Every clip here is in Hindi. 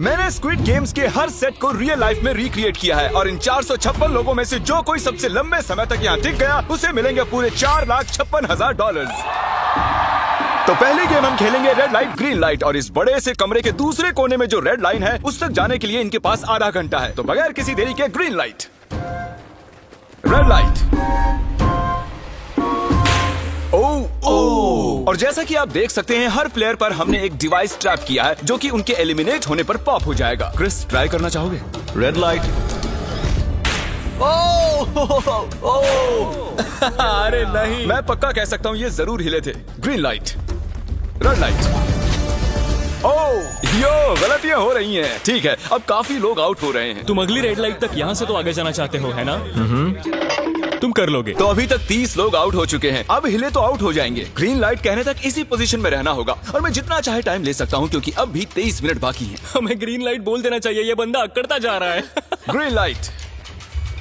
मैंने स्क्विड गेम्स के हर सेट को रियल लाइफ में रिक्रिएट किया है और इन 456 लोगों में से जो कोई सबसे लंबे समय तक यहाँ टिक गया उसे मिलेंगे पूरे $4,56,000। तो पहली गेम हम खेलेंगे रेड लाइट ग्रीन लाइट और इस बड़े से कमरे के दूसरे कोने में जो रेड लाइन है उस तक जाने के लिए इनके पास आधा घंटा है। तो बगैर किसी देरी के ग्रीन लाइट, रेड लाइट। और जैसा कि आप देख सकते हैं हर प्लेयर पर हमने एक डिवाइस ट्रैप किया है जो कि उनके एलिमिनेट होने पर पॉप हो जाएगा। क्रिस, ट्राई करना चाहोगे? Red light. अरे नहीं, मैं पक्का कह सकता हूँ ये जरूर हिले थे। Green light, red light. यो, गलतियां हो रही हैं। ठीक है, अब काफी लोग आउट हो रहे हैं। तुम अगली रेड लाइट तक यहाँ से तो आगे जाना चाहते हो, है ना? तुम कर लोगे। तो अभी तक 30 लोग आउट हो चुके हैं। अब हिले तो आउट हो जाएंगे। ग्रीन लाइट कहने तक इसी पोजीशन में रहना होगा और मैं जितना चाहे टाइम ले सकता हूँ क्योंकि अब भी 23 मिनट बाकी हैं। हमें ग्रीन लाइट बोल देना चाहिए, ये बंदा अकड़ता जा रहा है। Green light,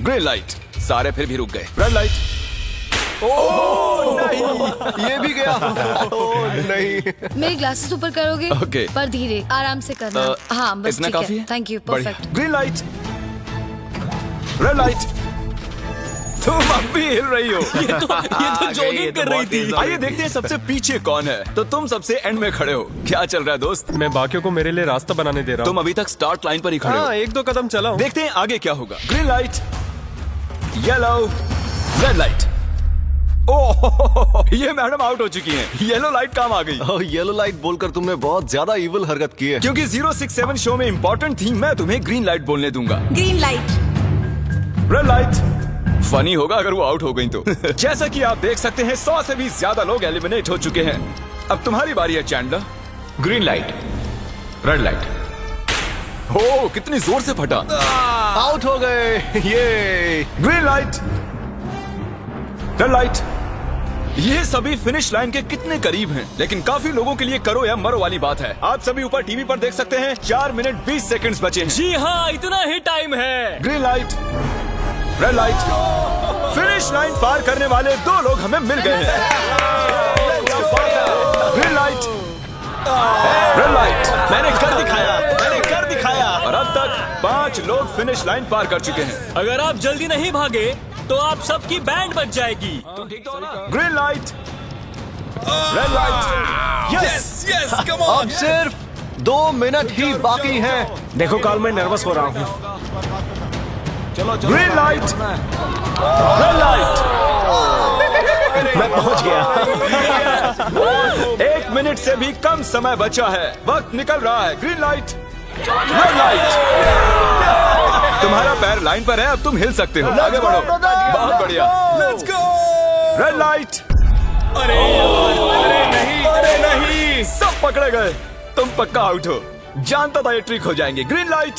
green light. सारे फिर भी रुक गए। Red light. नहीं, ये भी गया। नहीं। मेरे ग्लासेस ऊपर करोगे? ओके। पर धीरे, आराम से करना। हाँ, बस इतना ठीक काफी है। है? थैंक यू, बढ़िया। Perfect. Green light, red light. तुम अब भी हिल रही हो। ये तो जॉगिंग कर रही थी। आइए देखते हैं सबसे पीछे कौन है। तो तुम सबसे एंड में खड़े हो। क्या चल रहा है दोस्त? मैं बाकियों को मेरे लिए रास्ता बनाने दे रहा तुम हूँ। अभी तक स्टार्ट लाइन पर ही खड़े हो। हाँ, एक दो कदम चला हूँ। देखते हैं आगे क्या होगा। Green light, yellow, red light. ओह, ये मैडम आउट हो चुकी हैं। येलो लाइट काम आ गई। येलो लाइट बोलकर तुमने बहुत ज्यादा इविल हरकत की है। क्योंकि 067 शो में इम्पोर्टेंट थी, मैं तुम्हें ग्रीन लाइट बोलने दूंगा। Green light. Red light. Funny होगा अगर वो आउट हो गई तो। जैसा कि आप देख सकते हैं 100 से भी ज्यादा लोग एलिमिनेट हो चुके हैं। अब तुम्हारी बारी है Chandler. Green light, red light. हो, कितनी जोर से फटा। आउट हो गए। ये ग्रीन लाइट, रेड लाइट। ये सभी फिनिश लाइन के कितने करीब हैं, लेकिन काफी लोगों के लिए करो या मरो वाली बात है। आप सभी ऊपर टीवी पर देख सकते हैं 4 मिनट 20 सेकंड्स बचे हैं। जी हाँ, इतना ही टाइम है। Green light, red light. Finish line पार करने वाले 2 लोग हमें मिल गए हैं। Green light, red light. मैंने कर दिखाया, मैंने कर दिखाया। और अब तक 5 लोग फिनिश लाइन पार कर चुके हैं। अगर आप जल्दी नहीं भागे तो आप सबकी बैंड बच जाएगी। Green light, red light. Yes yes, come on. अब सिर्फ 2 मिनट ही बाकी हैं। देखो काल, मैं नर्वस हो रहा हूँ। Green light, red light. मैं पहुंच गया। 1 मिनट से भी कम समय बचा है। वक्त निकल रहा है। Green light, red light. तुम्हारा पैर लाइन पर है, अब तुम हिल सकते हो। आगे बढ़ो। बहुत बढ़िया। Let's go. Red light. अरे नहीं, अरे नहीं, सब पकड़े गए। तुम पक्का आउट हो। जानता था ये ट्रिक हो जाएंगे। Green light.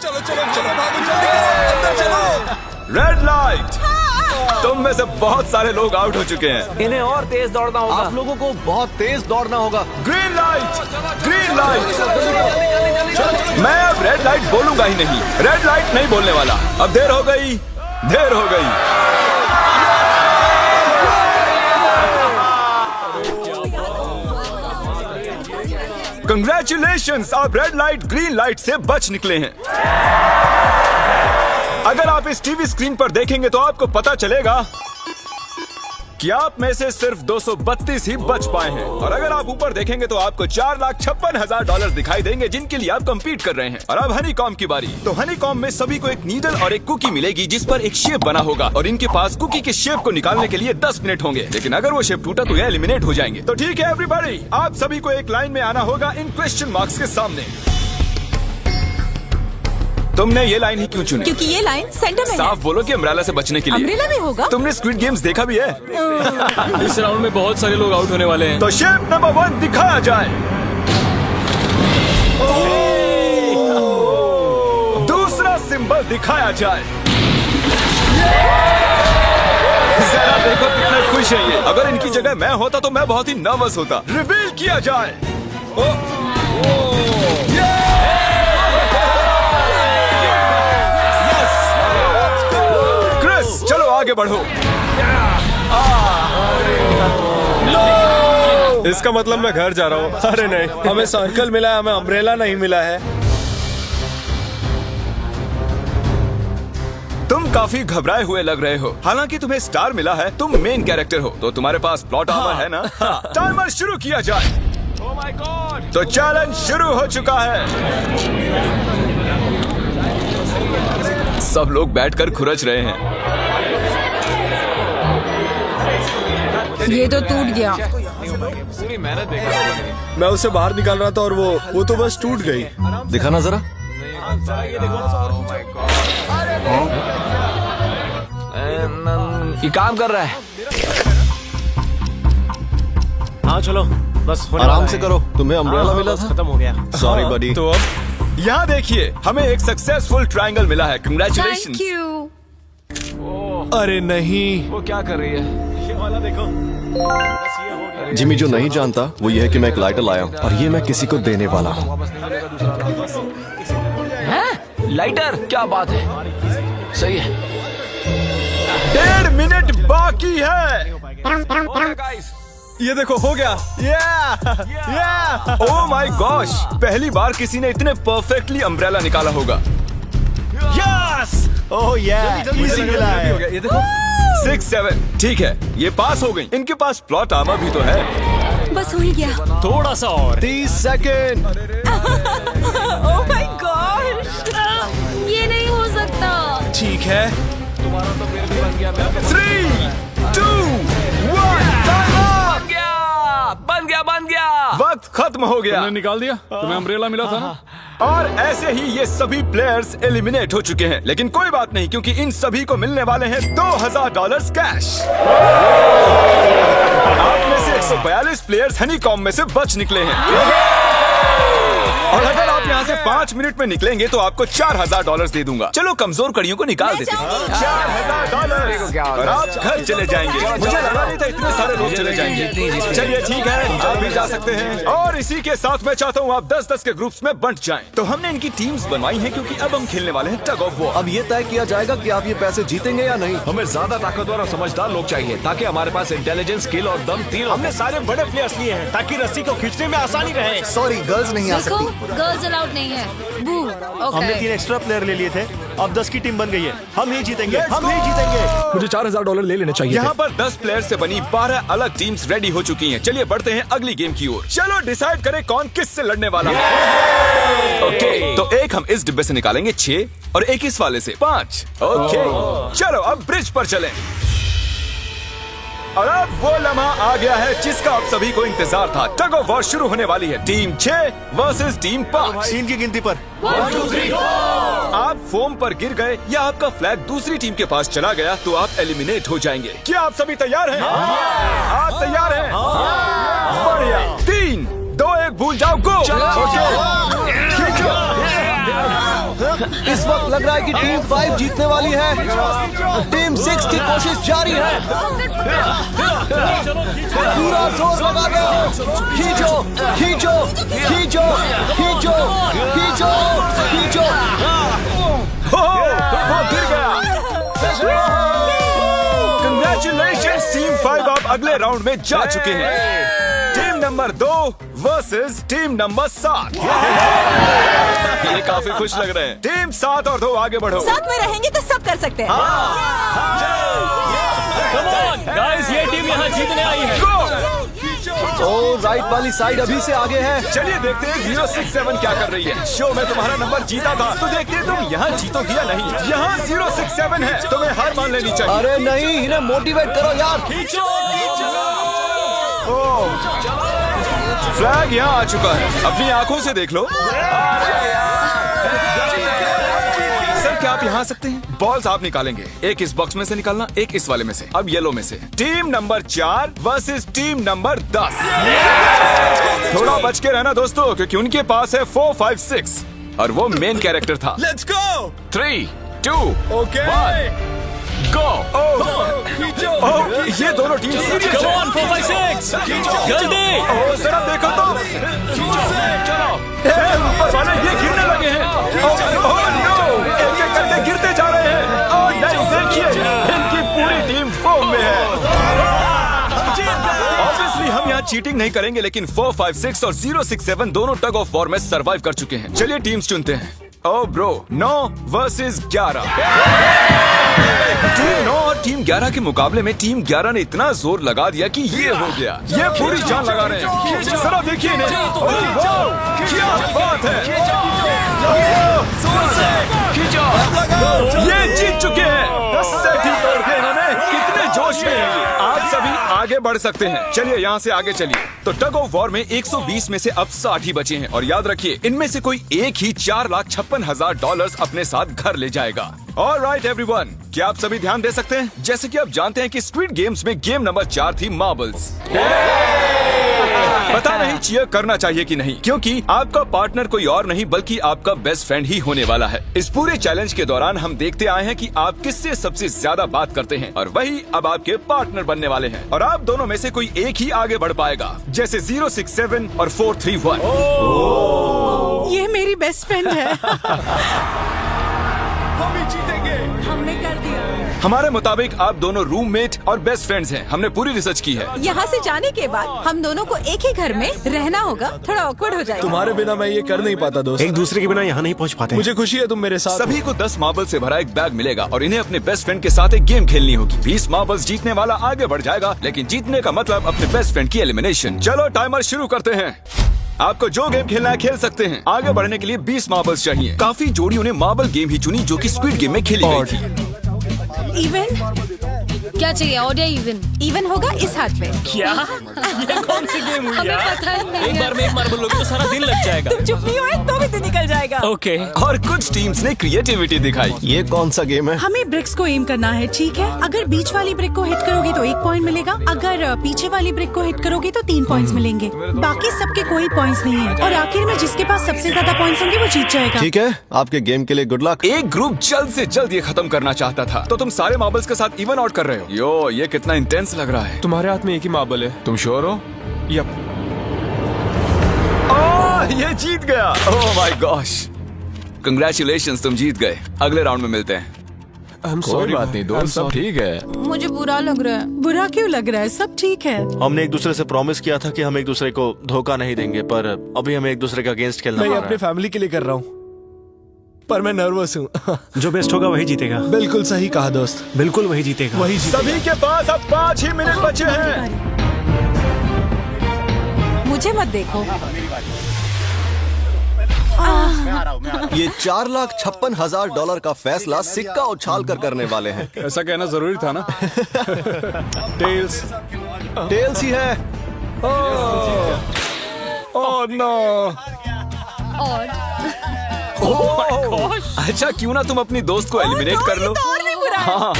चलो चलो चलो, भागो जल्दी, अंदर चलो। Red light. तुम में से बहुत सारे लोग आउट हो चुके हैं। इन्हें और तेज दौड़ना होगा। आप लोगों को बहुत तेज दौड़ना होगा। Green light, green light. मैं अब रेड लाइट बोलूंगा ही नहीं। रेड लाइट नहीं बोलने वाला। अब देर हो गई, देर हो गई। कंग्रेचुलेशंस, आप रेड लाइट ग्रीन लाइट से बच निकले हैं। अगर आप इस टीवी स्क्रीन पर देखेंगे तो आपको पता चलेगा कि आप में से सिर्फ 232 ही बच पाए हैं। और अगर आप ऊपर देखेंगे तो आपको $4,56,000 दिखाई देंगे जिनके लिए आप कंपीट कर रहे हैं। और अब हनी कॉम की बारी। तो हनी कॉम में सभी को एक नीडल और एक कुकी मिलेगी जिस पर एक शेप बना होगा और इनके पास कुकी के शेप को निकालने के लिए 10 मिनट होंगे। लेकिन अगर वो शेप टूटा तो ये एलिमिनेट हो जाएंगे। तो ठीक है एवरीबॉडी, आप सभी को एक लाइन में आना होगा इन क्वेश्चन मार्क्स के सामने। तुमने ये लाइन ही क्यों चुनी? क्योंकि ये लाइन सेंटर में साफ बोलो कि अम्ब्रेला से बचने के लिए। अम्ब्रेला में होगा? तुमने स्क्विड गेम्स देखा भी है? इस राउंड में बहुत सारे लोग आउट होने वाले हैं। तो शेप नंबर 1 दिखाया जाए। दूसरा सिंबल दिखाया जाए। जरा देखो कितने खुश हैं ये। अगर इनकी जगह मैं होता तो मैं बहुत ही नर्वस होता। रिवील किया जाए। क्रिस, चलो आगे बढ़ो। इसका मतलब मैं घर जा रहा हूँ। अरे नहीं, हमें सर्कल मिला है, हमें अम्ब्रेला नहीं मिला है। तुम काफी घबराए हुए लग रहे हो। हालांकि तुम्हें स्टार मिला है, तुम मेन कैरेक्टर हो, तो तुम्हारे पास प्लॉट आर्मर है ना? टाइमर शुरू किया जाए। Oh my God! तो चैलेंज शुरू हो चुका है। सब लोग बैठकर खुरच रहे हैं। ये तो टूट गया। मैं उसे बाहर निकाल रहा था और वो तो बस टूट गई। दिखाना जरा। ये काम कर रहा है। हाँ चलो, बस होने आराम वाला से है। करो, तुम्हें अम्ब्रेला हाँ, मिला बस था। खत्म हो गया। सॉरी बडी। तो अब यहाँ देखिए, हमें एक सक्सेसफुल ट्रायंगल मिला है। कंग्रेचुलेशन। Thank you. अरे नहीं, वो क्या कर रही है? ये वाला देखो। बस ये हो गया। जिमी जो नहीं जानता वो ये है कि मैं एक लाइटर लाया हूँ और ये मैं किसी को देने वाला हूँ। लाइटर? क्या बात है, सही है। 1.5 मिनट बाकी है। ये देखो, हो गया। ओह माय गॉश, पहली बार किसी ने इतने परफेक्टली अम्ब्रेला निकाला होगा। ओह इजी मिला है। ये देखो 6-7, ठीक है, ये पास हो गई। इनके पास प्लॉट आर्मर भी तो है। बस हो ही गया। थोड़ा सा और। 30 सेकेंड। Oh my God. ये नहीं हो सकता। ठीक है। 3, 2, 1, बन गया। वक्त खत्म हो गया। निकाल दिया। तुम्हें अम्ब्रेला मिला था ना? और ऐसे ही ये सभी प्लेयर्स एलिमिनेट हो चुके हैं। लेकिन कोई बात नहीं, क्योंकि इन सभी को मिलने वाले हैं $2000 कैश। आप में से 142 प्लेयर्स हनीकॉम्ब में से बच निकले हैं। और अगर आप यहाँ से 5 मिनट में निकलेंगे तो आपको $4000 दे दूंगा। चलो कमजोर कड़ियों को निकाल देते हैं। $4000 और आप घर चले जाएंगे। मुझे लगा नहीं था इतने सारे लोग चले जाएंगे। चलिए ठीक है, आप भी जा सकते हैं। और इसी के साथ मैं चाहता हूँ आप 10-10 के ग्रुप्स में बंट जाएं। तो हमने इनकी टीम्स बनवाई हैं क्योंकि अब हम खेलने वाले हैं टग ऑफ वॉर। अब ये तय किया जाएगा कि आप ये पैसे जीतेंगे या नहीं। हमें ज्यादा ताकतवर और समझदार लोग चाहिए ताकि हमारे पास इंटेलिजेंस, स्किल और दम तीनों। हमने सारे बड़े प्लेयर्स लिए हैं ताकि रस्सी को खींचने में आसानी रहे। सॉरी, गर्ल्स नहीं आ देखो, सकती। गर्ल्स अलाउड नहीं है। बू। हमने 3 एक्स्ट्रा प्लेयर ले लिए थे, अब 10 की टीम बन गई है। हम ही जीतेंगे, हम ही जीतेंगे। मुझे $4000 ले लेने चाहिए। यहाँ पर 10 प्लेयर से बनी 12 अलग टीम्स रेडी हो चुकी हैं। चलिए बढ़ते हैं अगली गेम की ओर। चलो डिसाइड करें कौन किस से लड़ने वाला है। ओके, तो एक हम इस डिब्बे से निकालेंगे 6 और एक इस वाले से 5। ओके, चलो अब ब्रिज पर चलें। और अब वो लम्हा आ गया है जिसका आप सभी को इंतजार था। टग ऑफ वॉर शुरू होने वाली है। Team 6 versus team 5। 3 की गिनती पर। 1, 2, 3, 4। आप फोम पर गिर गए या आपका फ्लैग दूसरी टीम के पास चला गया तो आप एलिमिनेट हो जाएंगे। क्या आप सभी तैयार हैं? आप तैयार हैं? बढ़िया। 3, 2, 1 भूल जाओ, गो। इस वक्त लग रहा है कि टीम 5 जीतने वाली है। टीम 6 की कोशिश जारी है। पूरा जोर लगा दो। खींचो, खींचो, खींचो, खींचो, खींचो, खींचो। वो गिर गया। कंग्रेचुलेशंस टीम 5, आप अगले राउंड में जा चुके हैं। Team number 2 versus team number 7। ये काफी खुश लग रहे हैं। टीम 7 और 2 आगे बढ़ो। साथ में रहेंगे तो सब कर सकते हैं। कम ऑन गाइस, ये टीम यहाँ जीतने आई है। ओ, राइट वाली साइड अभी से आगे है। चलिए देखते हैं 067 क्या कर रही है। शो में तुम्हारा नंबर जीता था, तो देखते हैं तुम यहाँ जीतोगे या नहीं। यहाँ 067 है, तुम्हें हार मान लेनी चाहिए। अरे नहीं, इन्हें मोटिवेट करो यार। फ्लैग यहाँ आ चुका है, अपनी आंखों से देख लो। सर क्या आप यहाँ आ सकते हैं? बॉल्स आप निकालेंगे, एक इस बॉक्स में से निकालना, एक इस वाले में से। अब येलो में से। Team number 4 versus team number 10। थोड़ा बच के रहना दोस्तों, क्योंकि उनके पास है 4, 5, 6 और वो मेन कैरेक्टर था। Let's go. 3, 2, ओके, 1 गो। ये दोनों टीम सीरियस कम है। ऑन 4, 5, 6 जल्दी। जरा देखो तो। चलो, ऊपर वाले ये गिरने लगे हैं। एक-एक करके गिरते जा रहे हैं। और नहीं, देखिए इनकी पूरी टीम फोम में है। ऑब्वियसली हम यहाँ चीटिंग नहीं करेंगे, लेकिन 4, 5, 6 और 067 दोनों टग ऑफ वॉर में सरवाइव कर चुके हैं। चलिए टीम्स चुनते हैं। ओ ब्रो, 9 वर्सेस 11। टीम 9 और टीम 11 के मुकाबले में टीम 11 ने इतना जोर लगा दिया कि ये हो गया। ये पूरी जान लगा रहे हैं। जरा देखिए इन्हें। वाह, क्या बात है। ये जीत चुके हैं। 10 सेट ही तोड़ के इन्होंने। कितने जोश में हैं। आप सभी आगे बढ़ सकते हैं। चलिए यहाँ से आगे चलिए। तो टग ऑफ वॉर में 120 में से अब 60 ही बचे हैं और याद रखिए इनमें से कोई एक ही $4,56,000 अपने साथ घर ले जाएगा। ऑलराइट एवरीवन, क्या आप सभी ध्यान दे सकते हैं? जैसे कि आप जानते हैं कि स्क्विड गेम्स में गेम नंबर 4 थी मार्बल्स। पता नहीं चीयर करना चाहिए कि नहीं, क्योंकि आपका पार्टनर कोई और नहीं बल्कि आपका बेस्ट फ्रेंड ही होने वाला है। इस पूरे चैलेंज के दौरान हम देखते आए हैं कि आप किससे सबसे ज्यादा बात करते हैं और वही अब आपके पार्टनर बनने वाले हैं और आप दोनों में से कोई एक ही आगे बढ़ पाएगा, जैसे 067 और 431। ये मेरी बेस्ट फ्रेंड है। हम ही जीतेंगे। हमने कर दिया। हमारे मुताबिक आप दोनों रूममेट और बेस्ट फ्रेंड्स हैं। हमने पूरी रिसर्च की है। यहाँ से जाने के बाद हम दोनों को एक ही घर में रहना होगा। थोड़ा ऑकवर्ड हो जाएगा। तुम्हारे बिना मैं ये कर नहीं पाता दोस्त। एक दूसरे के बिना यहाँ नहीं पहुँच पाते। मुझे खुशी है तुम मेरे साथ हो। सभी को 10 मार्बल से भरा एक बैग मिलेगा और इन्हें अपने बेस्ट फ्रेंड के साथ एक गेम खेलनी होगी। 20 मार्बल्स जीतने वाला आगे बढ़ जाएगा, लेकिन जीतने का मतलब अपने बेस्ट फ्रेंड की एलिमिनेशन। चलो टाइमर शुरू करते हैं। आपको जो गेम खेलना है खेल सकते हैं। आगे बढ़ने के लिए 20 मार्बल्स चाहिए। काफी जोड़ियों ने मार्बल गेम ही चुनी जो कि स्क्विड गेम में खेली गई थी। इवन क्या चाहिए? ऑड या इवन? इवन होगा इस हाथ में। क्या ये कौन सी गेम हुई हमें यार? पता ही नहीं एक है। बार में एक मार्बल लोगे तो सारा दिन लग जाएगा। तुम चुप नहीं हो तो भी दिन निकल जाएगा। ओके और कुछ टीम्स ने क्रिएटिविटी दिखाई। ये कौन सा गेम है? हमें ब्रिक्स को एम करना है, ठीक है? अगर बीच वाली ब्रिक को हिट करोगे तो 1 पॉइंट मिलेगा। अगर पीछे वाली ब्रिक को हिट करोगे तो 3 पॉइंट्स मिलेंगे। बाकी सबके कोई पॉइंट्स नहीं है और आखिर में जिसके पास सबसे ज्यादा पॉइंट्स होंगे वो जीत जाएगा। ठीक है, आपके गेम के लिए गुड लक। एक ग्रुप जल्द से जल्द ये खत्म करना चाहता था, तो तुम सारे मार्बल्स के साथ इवन आउट कर रहे हो। यो, ये कितना इंटेंस लग रहा है। तुम्हारे हाथ में एक ही मार्बल है। तुम श्योर हो? यप। ये जीत गया। ओह माय गॉश, कंग्रेचुलेशंस, तुम जीत गए। अगले राउंड में मिलते हैं। कोई बात नहीं दोस्त, सब ठीक है। मुझे बुरा लग रहा है। बुरा क्यों लग रहा है? सब ठीक है। हमने एक दूसरे से प्रॉमिस किया था कि हम एक दूसरे को धोखा नहीं देंगे, पर अभी हमें एक दूसरे का अगेंस्ट खेलना मैं पड़ ये रहा अपने है। फैमिली के लिए कर रहा हूँ, पर मैं नर्वस हूँ। जो बेस्ट होगा वही जीतेगा। बिल्कुल सही कहा दोस्त, बिल्कुल वही जीतेगा। वही सभी के पास अब 5 ही मिनट बचे हैं। मुझे मत देखो। ये $4,56,000 का फैसला सिक्का उछाल कर करने वाले हैं। ऐसा कहना जरूरी था ना। टेल्स, टेल्स ही है। Oh no. और अच्छा, क्यों ना तुम अपनी दोस्त को एलिमिनेट कर लो। और भी बुरा है। हाँ।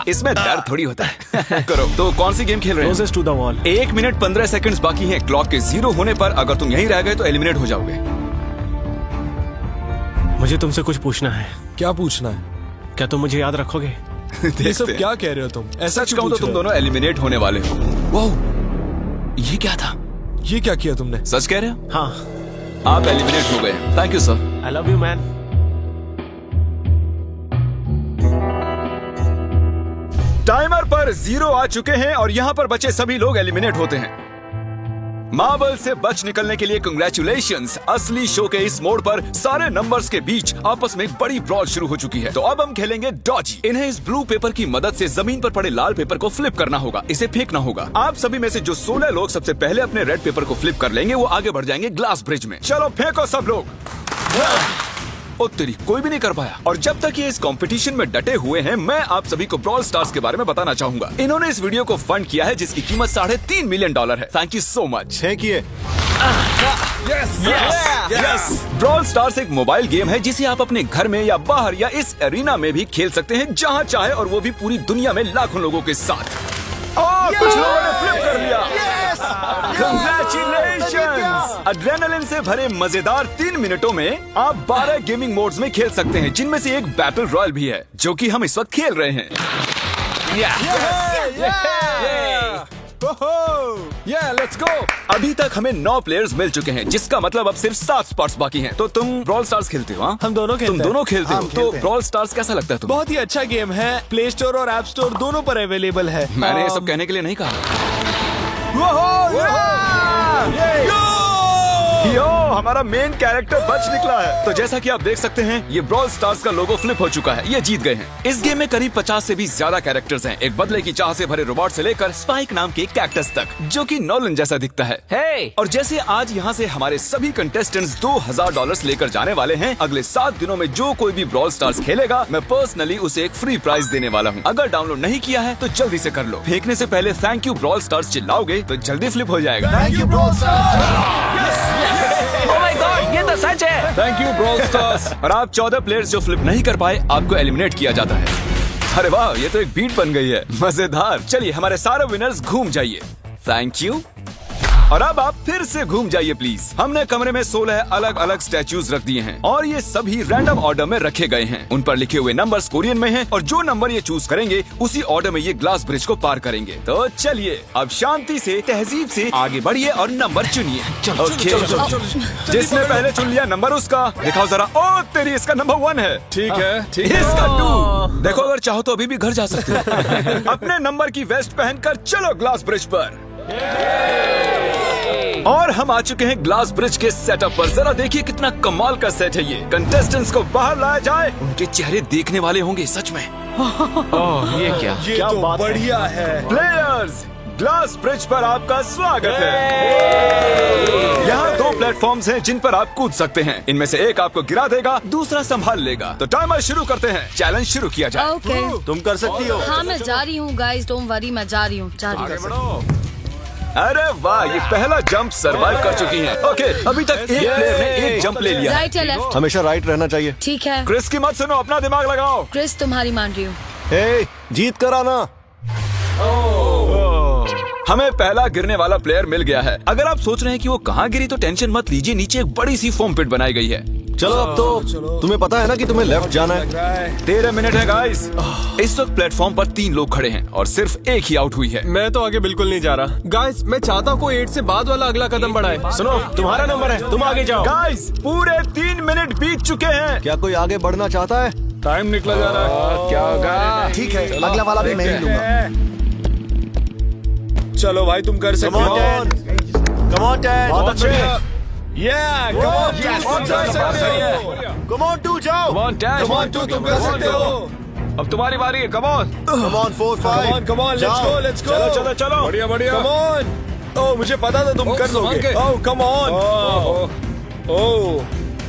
इसमें दर्द थोड़ी होता है। करो। तो कौन सी गेम खेल रहे हैं? To the wall. 1 minute 15 seconds बाकी हैं। क्लॉक के 0 होने पर अगर तुम यहीं रह गए तो एलिमिनेट हो जाओगे। मुझे तुमसे कुछ पूछना है। क्या पूछना है? क्या तुम मुझे याद रखोगे? ये सब देखते हैं। क्या कह रहे हो तुम? ऐसा सच क्यों कहूं तो पूछ तुम रहे हो? दोनों एलिमिनेट होने वाले हो। वाह, ये क्या था? ये क्या किया तुमने? सच कह रहे हो? हाँ। आप एलिमिनेट हो गए। Thank you sir. I love you man. Timer पर 0 आ चुके हैं और यहाँ पर बचे सभी लोग एलिमिनेट होते हैं। मार्बल से बच निकलने के लिए कंग्रेचुलेशंस। असली शो के इस मोड़ पर सारे नंबर्स के बीच आपस में एक बड़ी ब्रॉल शुरू हो चुकी है। तो अब हम खेलेंगे डॉजी। इन्हें इस ब्लू पेपर की मदद से जमीन पर पड़े लाल पेपर को फ्लिप करना होगा। इसे फेंकना होगा। आप सभी में से जो 16 लोग सबसे पहले अपने रेड पेपर को फ्लिप कर लेंगे वो आगे बढ़ जाएंगे ग्लास ब्रिज में। चलो फेंको सब लोग। ओ तेरी, कोई भी नहीं कर पाया। और जब तक ये इस कंपटीशन में डटे हुए हैं, मैं आप सभी को ब्रॉल स्टार्स के बारे में बताना चाहूंगा। इन्होंने इस वीडियो को फंड किया है जिसकी कीमत $3.5 मिलियन है। Thank you so much. फेंकिए। यस। ब्रॉल स्टार्स एक मोबाइल गेम है जिसे आप अपने घर में या बाहर या इस एरिना में भी खेल सकते हैं जहां चाहे, और वो भी पूरी दुनिया में लाखों लोगों के साथ। कुछ लोगों ने फ्लिप कर लिया। Congratulations! एड्रेनलिन से भरे मजेदार 3 मिनटों में आप 12 गेमिंग मोड्स में खेल सकते हैं, जिनमें से एक बैटल रॉयल भी है जो कि हम इस वक्त खेल रहे हैं। Let's go. अभी तक हमें 9 प्लेयर्स मिल चुके हैं, जिसका मतलब अब सिर्फ 7 स्पॉट्स बाकी हैं। तो तुम ब्रॉल स्टार्स खेलते हो? हाँ? हम दोनों खेलते तुम हैं। दोनों खेलते हो? हम तो खेलते हैं। ब्रॉल स्टार्स कैसा लगता है तुम्हें? बहुत ही अच्छा गेम है। प्ले स्टोर और ऐप स्टोर दोनों पर अवेलेबल है। मैंने ये सब कहने के लिए नहीं कहा। यो, हमारा मेन कैरेक्टर बच निकला है। तो जैसा कि आप देख सकते हैं, ये ब्रॉल स्टार्स का लोगो फ्लिप हो चुका है। ये जीत गए हैं। इस गेम में करीब 50 से भी ज्यादा कैरेक्टर्स हैं। एक बदले की चाह से भरे रोबोट से लेकर स्पाइक नाम के कैक्टस तक, जो कि नॉलन जैसा दिखता है। और जैसे आज यहाँ से हमारे सभी कंटेस्टेंट्स $2000 लेकर जाने वाले हैं, अगले 7 दिनों में जो कोई भी ब्रॉल स्टार्स खेलेगा, मैं पर्सनली उसे एक फ्री प्राइज देने वाला हूँ। अगर डाउनलोड नहीं किया है तो जल्दी से कर लो। फेंकने से पहले थैंक यू ब्रॉल स्टार्स चिल्लाओगे तो जल्दी फ्लिप हो जाएगा। Thank you bro Oh my God, ये तो सच है। Thank you brawl stars. और आप 14 प्लेयर्स जो फ्लिप नहीं कर पाए, आपको एलिमिनेट किया जाता है। अरे वाह, ये तो एक बीट बन गई है, मजेदार। चलिए हमारे सारे विनर्स घूम जाइए। Thank you. और अब आप फिर से घूम जाइए प्लीज। हमने कमरे में 16 अलग अलग स्टैच्यूज रख दिए हैं और ये सभी रैंडम ऑर्डर में रखे गए हैं। उन पर लिखे हुए नंबर्स कोरियन में हैं और जो नंबर ये चूज करेंगे उसी ऑर्डर में ये ग्लास ब्रिज को पार करेंगे। तो चलिए अब शांति से, तहजीब से आगे बढ़िए और नंबर चुनिए। ओके, जिसने पहले चुन लिया नंबर उसका। दिखाओ जरा। ओ तेरी, इसका नंबर 1 है। ठीक है, ठीक है। इसका 2। देखो, अगर चाहो तो अभी भी घर जा सकते हो। अपने नंबर की वेस्ट पहनकर चलो ग्लास ब्रिज पर। और हम आ चुके हैं ग्लास ब्रिज के सेटअप पर। जरा देखिए कितना कमाल का सेट है ये। कंटेस्टेंट्स को बाहर लाया जाए, उनके चेहरे देखने वाले होंगे सच में। ये क्या? ये तो बढ़िया है। प्लेयर्स, ग्लास ब्रिज पर आपका स्वागत है। यहाँ 2 प्लेटफॉर्म्स हैं जिन पर आप कूद सकते हैं। इनमें से एक आपको गिरा देगा, दूसरा संभाल लेगा। तो टाइमर शुरू करते हैं। चैलेंज शुरू किया जाए। ओके, तुम कर सकती हो। हाँ मैं जा रही हूँ गाइस, डोंट वरी, मैं जा रही हूँ। अरे वाह, ये पहला जंप सरवाइव कर चुकी हैं। ओके, अभी तक एक प्लेयर ने एक जंप ले लिया। राइट या लेफ्ट? हमेशा राइट रहना चाहिए। ठीक है क्रिस की मत सुनो, अपना दिमाग लगाओ। क्रिस, तुम्हारी मान रही हूँ। हे, जीत कर आना। हमें पहला गिरने वाला प्लेयर मिल गया है। अगर आप सोच रहे हैं कि वो कहाँ गिरी तो टेंशन मत लीजिए, नीचे एक बड़ी सी फोम पिट बनाई गई है। चलो अब तो तुम्हें पता है ना कि तुम्हें लेफ्ट जाना है। 13 मिनट है गाइस। इस वक्त प्लेटफॉर्म पर 3 लोग खड़े हैं और सिर्फ एक ही आउट हुई है। मैं तो आगे बिल्कुल नहीं जा रहा। गाइस, मैं चाहता हूँ कोई 8 से बाद वाला अगला कदम बढ़ाए। सुनो, तुम्हारा नंबर है, तुम आगे जाओ। गाइस, पूरे 3 मिनट बीत चुके हैं। क्या कोई आगे बढ़ना चाहता है? टाइम निकला जा रहा है। क्या होगा? ठीक है, अगला वाला भी मैं ही लूंगा। चलो भाई, तुम कर सकते हो। Come on, Dad. बहुत अच्छे। Come on, Come on, 2 जाओ। Come on, Dad. Come on, तुम कर सकते हो। अब तुम्हारी बारी है। Come on. Come on, 4, 5. Come on, let's go, let's go. चलो, चलो। बढ़िया, बढ़िया। Come on. ओह, मुझे पता था तुम कर लोगे। ओह, come on. ओह,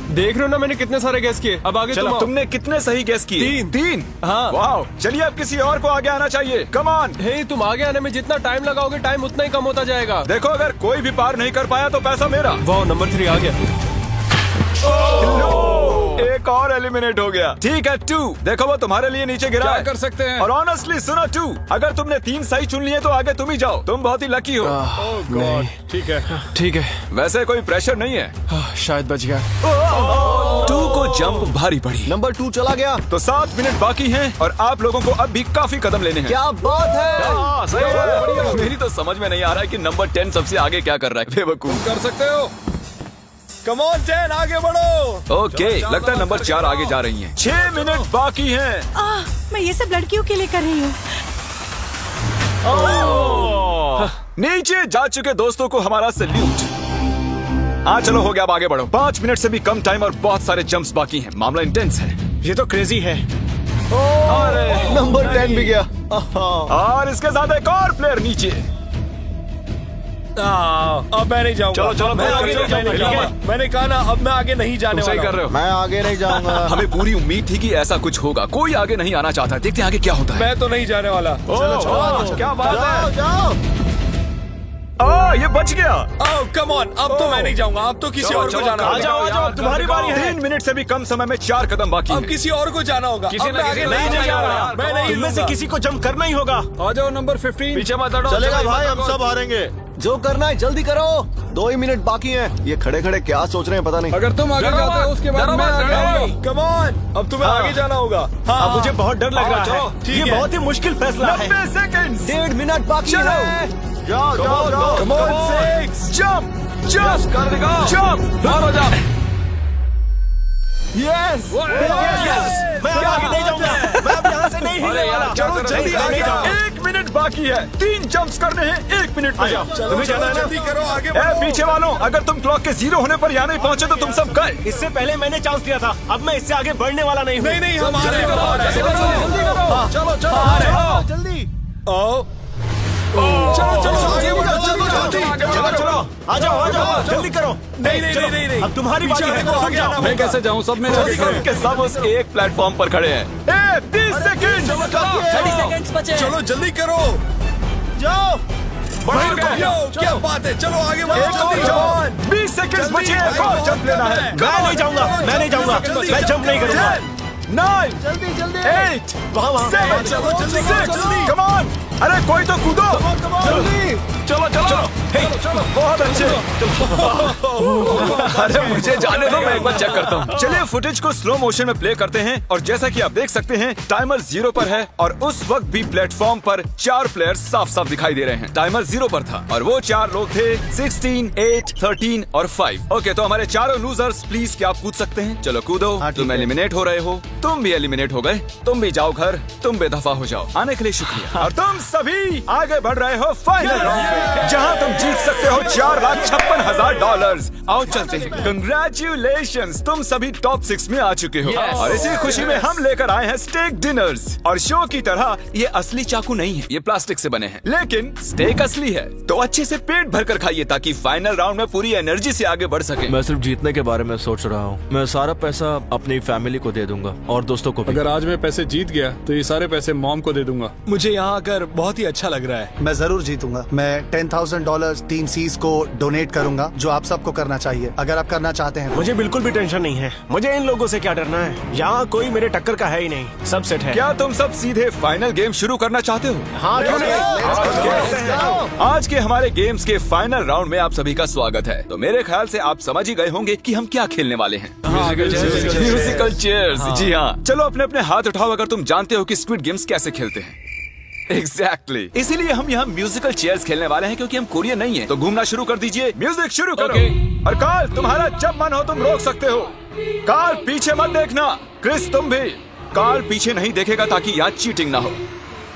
देख रहे हो ना मैंने कितने सारे गैस किए। अब आगे चलो, तुम आओ। तुमने कितने सही गेस किए? 3। हाँ। वाह, चलिए अब किसी और को आगे आना चाहिए। Come on. हे, तुम आगे आने में जितना टाइम लगाओगे, टाइम उतना ही कम होता जाएगा। देखो, अगर कोई भी पार नहीं कर पाया तो पैसा मेरा। वाह, नंबर 3 आ गया। एक और एलिमिनेट हो गया। ठीक है 2, देखो वो तुम्हारे लिए नीचे गिरा क्या है। कर सकते हैं? और ऑनेस्टली सुनो 2, अगर तुमने 3 सही चुन लिए तो आगे तुम ही जाओ। तुम बहुत ही लकी हो। नहीं, ठीक है, ठीक है। वैसे कोई प्रेशर नहीं है। शायद बच गया। 2 को जंप भारी पड़ी। नंबर 2 चला गया। तो 7 मिनट बाकी हैं और आप लोगों को अब भी काफी कदम लेने हैं। क्या बात है। हाँ, सही है। मेरी तो समझ में नहीं आ रहा है कि नंबर 10 सबसे आगे क्या कर रहा है। बेवकूफ। कर सकते हो। Come on, 10, आगे बढ़ो। ओके, लगता है नंबर 4 आगे जा रही हैं। 6 मिनट बाकी हैं। मैं ये सब लड़कियों के लिए कर रही हूँ। नीचे जा चुके दोस्तों को हमारा सैल्यूट। हाँ चलो, हो गया, अब आगे बढ़ो। 5 मिनट से भी कम टाइम और बहुत सारे जंप्स बाकी हैं। मामला इंटेंस है। ये तो क्रेजी है। नंबर 10 भी गया। और इसके साथ एक और प्लेयर नीचे। अब मैं नहीं जाऊंगा। चलो, मैं आगे नहीं जाऊंगा। मैंने कहा ना, अब मैं आगे नहीं जाने सही वाला कर रहे हो। मैं आगे नहीं जाऊंगा। हमें पूरी उम्मीद थी कि ऐसा कुछ होगा। कोई आगे नहीं आना चाहता। देखते हैं आगे क्या होता है। मैं तो नहीं जाने वाला। क्या बात है। जाओ। ये बच गया। ओह, कम ऑन, अब तो मैं नहीं जाऊंगा। अब तो किसी और को जाना आ होगा। जाओ, आ जाओ, तुम्हारी बारी है। 3 मिनट से भी कम समय में 4 कदम बाकी अब हैं। किसी और को जाना होगा। किसी अब ना मैं किसी आगे नहीं नहीं जाएगा जाऊंगा। यार। मैं नहीं इनमें से लूंगा। किसी को जंप करना ही होगा। आ जाओ नंबर 15। पीछे मत हटो। चलेगा चलो, भाई, मत हम हटो। सब हारेंगे। जो करना है जल्दी करो। 2 ही मिनट बाकी हैं। ये खड़े खड़े क्या सोच रहे हैं पता नहीं। अगर तुम आगे डरो जाते हो मत, उसके बाद डरो मैं मत, आगे डरो। आऊंगा। कम ऑन, अब तुम्हें आगे जाना होगा। अब मुझे बहुत डर लग रहा चलो, है। ठीक ये है। बहुत ही मुश्किल फैसला है। 90 सेकंड्स। 1.5 मिनट बाकी चलो। है। जाओ जाओ जाओ। Come on, 6, jump, Yes, कर देगा। jump। बाहर हो जाओ। यस। मैं अब आगे नहीं जाऊंगा। मैं अब यहाँ से नहीं अरे हिलने यार, वाला। क्या कर रहे हो? जल्दी आगे जाओ। 1 मिनट बाकी है। 3 जंप्स करने हैं 1 मिनट में। तुम्हें जाना है ना? जल्दी करो, आगे ए, पीछे वालों, अगर तुम क्लॉक के 0 होने पर यहाँ नहीं पहुँचे तो तुम सब गए। इससे पहले मैंने चांस दिया था, अब मैं इससे आगे बढ़ने वाला नहीं हूँ। नहीं हम आ रहे हैं। चलो जल्दी चलो आ जाओ जल्दी करो। नहीं अब तुम्हारी बारी है। मैं कैसे जाऊँ? सब में जल्दी करो। सबके सब उस एक प्लेटफॉर्म पर खड़े हैं। 30 सेकंड। 30 सेकंड्स बचे। चलो जल्दी करो। जाओ। क्या बात है, चलो आगे बढ़ो। 20 सेकंड बचे। एक और जंप लेना है। मैं नहीं जाऊंगा मैं जंप नहीं करूंगा। 9 जल्दी 8 वहाँ 7 जल्दी 6 कम ऑन। अरे कोई तो कूदो। चलो बहुत अच्छे। अरे मुझे जाने दो, मैं एक बार चेक करता हूँ। चलिए फुटेज को स्लो मोशन में प्ले करते हैं और जैसा कि आप देख सकते हैं टाइमर 0 पर है और उस वक्त भी प्लेटफॉर्म पर 4 प्लेयर्स साफ साफ दिखाई दे रहे हैं। टाइमर 0 पर था और वो 4 लोग थे 16, 8, 13 और 5। ओके, तो हमारे चारों लूजर्स प्लीज क्या आप कूद सकते हैं? चलो कूदो। तुम एलिमिनेट हो रहे हो, तुम भी एलिमिनेट हो गए। तुम भी जाओ घर, तुम बेदफा हो जाओ। आने के लिए शुक्रिया। और तुम सभी आगे बढ़ रहे हो फाइनल राउंड में, जहां तुम जीत सकते हो $4,56,000। आओ चलते हैं। कंग्रेचुलेशंस, तुम सभी टॉप 6 में आ चुके हो। और इसी खुशी में हम लेकर आए हैं स्टेक डिनर्स। और शो की तरह ये असली चाकू नहीं है, ये प्लास्टिक से बने हैं, लेकिन स्टेक असली है। तो अच्छे से पेट भर कर खाइए ताकि फाइनल राउंड में पूरी एनर्जी से आगे बढ़ सके। मैं सिर्फ जीतने के बारे में सोच रहा हूँ। मैं सारा पैसा अपनी फैमिली को दे दूंगा और दोस्तों को भी। अगर आज मैं पैसे जीत गया तो ये सारे पैसे मॉम को दे दूंगा। मुझे यहाँ आकर बहुत ही अच्छा लग रहा है। मैं जरूर जीतूंगा। मैं $10,000 टीम सीज को डोनेट करूंगा, जो आप सबको करना चाहिए अगर आप करना चाहते हैं। मुझे बिल्कुल भी टेंशन नहीं है। मुझे इन लोगों से क्या डरना है, यहाँ कोई मेरे टक्कर का है ही नहीं। सब सेट है। क्या तुम सब सीधे फाइनल गेम शुरू करना चाहते हो? हाँ क्यों नहीं? आज के हमारे गेम्स के फाइनल राउंड में आप सभी का स्वागत है। तो मेरे ख्याल से आप समझ ही गए होंगे कि हम क्या खेलने वाले हैं। Musical chairs. जी हाँ, चलो अपने अपने हाथ उठाओ अगर तुम जानते हो कि स्क्विड गेम्स कैसे खेलते हैं। एग्जैक्टली इसीलिए हम यहाँ म्यूजिकल चेयर्स खेलने वाले हैं, क्योंकि हम कोरियन नहीं है। तो घूमना शुरू कर दीजिए, म्यूजिक शुरू करो। और कार्ल, तुम्हारा जब मन हो तुम रोक सकते हो। कार्ल पीछे मत देखना। क्रिस तुम भी। कार्ल पीछे नहीं देखेगा ताकि यहाँ चीटिंग ना हो।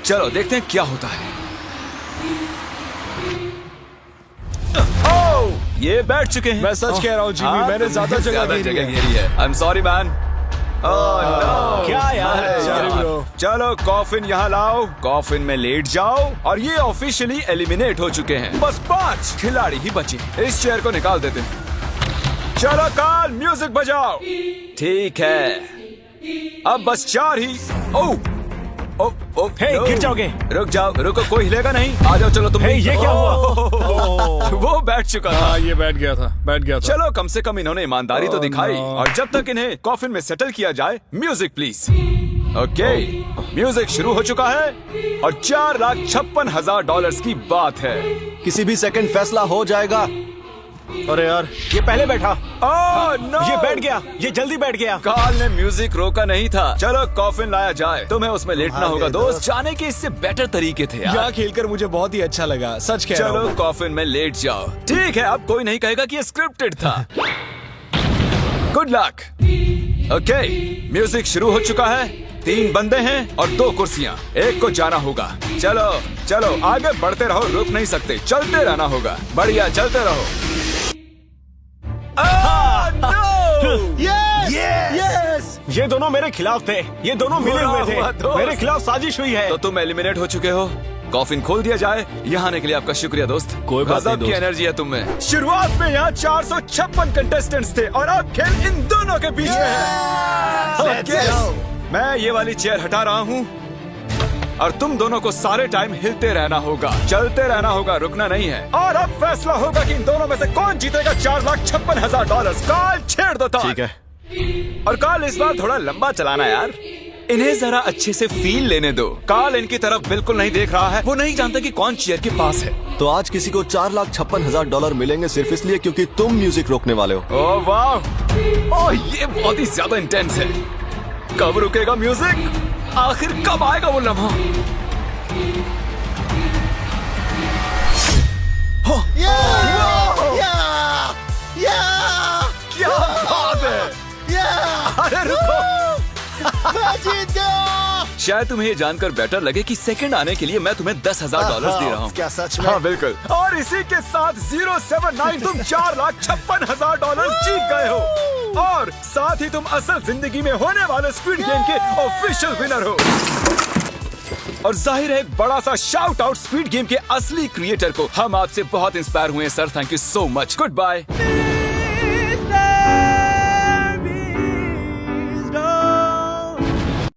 चलो देखते हैं क्या होता है। ओह, ये बैठ चुके हैं। मैं सच कह रहा हूँ जिमी, मैंने ज्यादा जगह घेरी है। I am sorry man. क्या यार? चलो कॉफिन यहाँ लाओ, कॉफिन में लेट जाओ। और ये ऑफिशियली एलिमिनेट हो चुके हैं। बस 5 खिलाड़ी ही बचे। इस चेयर को निकाल देते हैं। चलो कार्ल म्यूजिक बजाओ। ठीक है, अब बस 4 ही। ओह हे, गिर जाओगे। रुक जाओ, रुको, कोई हिलेगा नहीं। आ जाओ, चलो तुम। ये क्या हुआ? वो बैठ चुका था। ये बैठ गया था। चलो कम से कम इन्होंने ईमानदारी तो दिखाई। और जब तक इन्हें कॉफिन में सेटल किया जाए, म्यूजिक प्लीज। ओके, म्यूजिक शुरू हो चुका है और $4,56,000 की बात है। किसी भी सेकंड फैसला हो जाएगा। अरे यार, ये पहले बैठा। ओह नो, ये बैठ गया, ये जल्दी बैठ गया। कार्ल ने म्यूजिक रोका नहीं था। चलो कॉफिन लाया जाए, तुम्हें उसमें लेटना होगा दोस्त। जाने के इससे बेटर तरीके थे यार। यहाँ खेलकर मुझे बहुत ही अच्छा लगा, सच कह रहा हूँ। चलो कॉफिन में लेट जाओ। ठीक है, अब कोई नहीं कहेगा कि ये स्क्रिप्टेड था। Good luck. ओके, म्यूजिक शुरू हो चुका है। 3 बंदे हैं और 2 कुर्सियां। एक को जाना होगा। चलो चलो आगे बढ़ते रहो, रुक नहीं सकते, चलते रहना होगा। बढ़िया, चलते रहो। यस! ये दोनों मेरे खिलाफ थे। ये दोनों मिले हुए थे। हुआ दोस्त। मेरे खिलाफ साजिश हुई है। तो तुम एलिमिनेट हो चुके हो। कॉफिन खोल दिया जाए। यहाँ आने के लिए आपका शुक्रिया दोस्त। कोई बात नहीं गजब की दोस्त। एनर्जी है तुम में। शुरुआत में यहाँ 456 कंटेस्टेंट्स थे और अब खेल इन दोनों के बीच में है। Okay, मैं ये वाली चेयर हटा रहा हूँ और तुम दोनों को सारे टाइम हिलते रहना होगा, चलते रहना होगा, रुकना नहीं है। और अब फैसला होगा कि इन दोनों में से कौन जीतेगा $4,56,000। कार्ल छेड़ दो तार। ठीक है। और कार्ल इस बार थोड़ा लंबा चलाना यार, इन्हें जरा अच्छे से फील लेने दो। कार्ल इनकी तरफ बिल्कुल नहीं देख रहा है, वो नहीं जानता कि कौन चेयर के पास है। तो आज किसी को $4,56,000 मिलेंगे सिर्फ इसलिए क्योंकि तुम म्यूजिक रोकने वाले हो। ओह वाह, ओह ये बहुत ही ज्यादा इंटेंस है। कब रुकेगा म्यूजिक? आखिर कब आएगा वो लम्हा? क्या बात है! अरे रुको, शायद तुम्हें ये जानकर बेटर लगे कि सेकंड आने के लिए मैं तुम्हें $10,000 दे रहा हूँ। क्या सच में? हाँ बिल्कुल। और इसी के साथ 079 तुम $4,56,000 जीत गए हो और साथ ही तुम असल जिंदगी में होने वाले स्क्विड गेम के ऑफिशियल विनर हो। और जाहिर है एक बड़ा सा शाउट आउट स्क्विड गेम के असली क्रिएटर को। हम आपसे बहुत इंस्पायर हुए हैं sir, thank you so much. Good bye.